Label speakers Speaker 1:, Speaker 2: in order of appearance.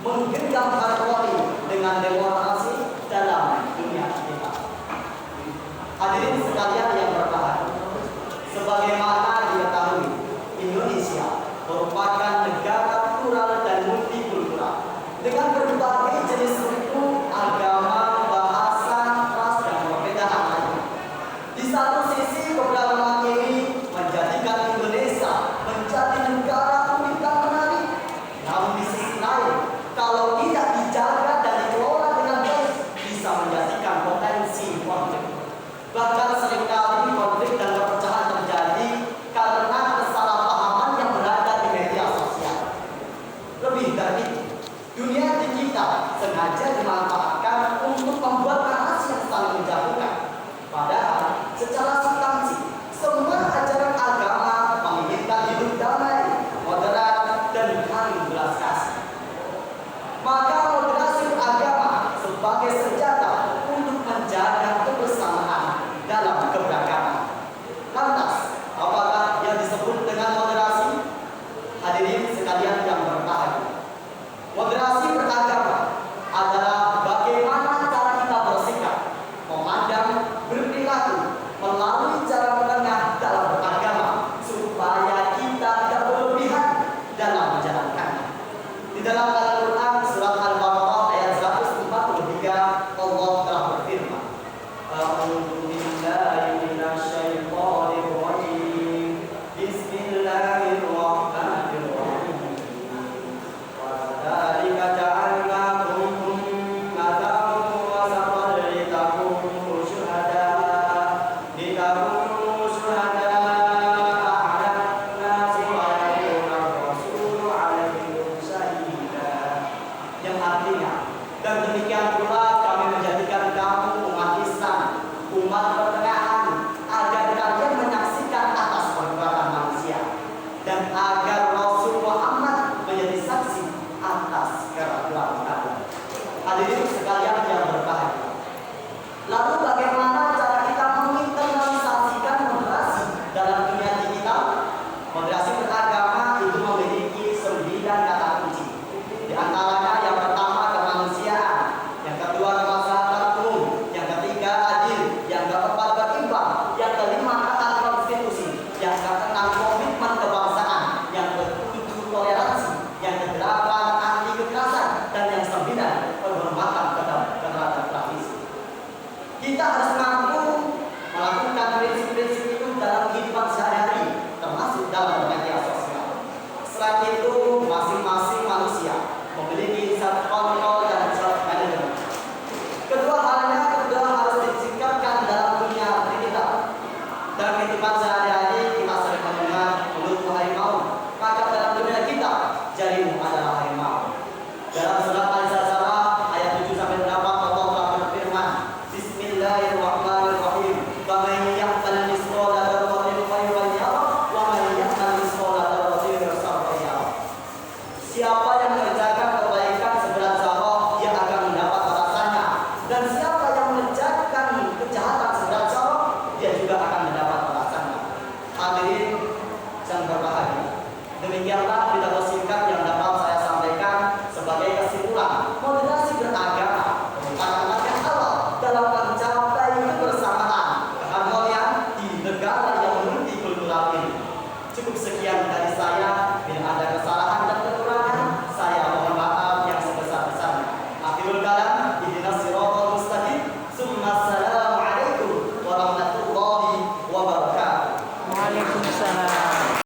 Speaker 1: menggenggam harmoni dengan demokrasi dalam dunia kita. Hadirin sekalian yang berbahagia, sebagaimana diketahui, Indonesia merupakan negara plural dan multikultural dengan berbagai jenis suku, agama, bahasa, ras, dan perbedaan lainnya. Di satu sisi, keberagaman ini menjadikan Indonesia menjadi negara unik dan menarik. Namun di sisi lain, kalau tidak dijaga dan dikelola dengan baik, bisa menjadikan potensi konflik. Bahkan seringkali konflik dan perpecahan terjadi karena kesalahpahaman yang berada di media sosial. Lebih dari itu, dunia digital sengaja dimanfaatkan untuk membuat narasi yang saling menjauhkan. Padahal secara substansi, semua ajaran agama menginginkan hidup damai, moderat, dan saling belas kasih. Maka moderasi agama sebagai senjata untuk menjaga kebersamaan dalam keberagaman. Lantas, apakah yang disebut dengan moderasi? Hadirin sekalian yang berbahagia, moderasi beragama adalah bagaimana cara kita bersikap, memandang, berperilaku melalui cara menengah dalam beragama supaya kita tidak berlebihan dalam menjalankannya. Di dalam Al-Quran surat Al-Baqarah ayat 143, Allah telah berfirman, A'udzu billahi minasyaitonir rajim. Bismillahirrahmanirrahim. Wa dzalika ja'alnakum ummatan wasatan litakunu syuhada'a 'alan nasi wa yakuna ar-rasulu 'alaikum syahida. Yang artinya, dan demikian pula kami menjadikan kamu umat Islam, umat pertengahan, agar kalian menyaksikan atas perbuatan manusia, dan agar Rasul Muhammad menjadi saksi atas keraguan kalian. Hadirin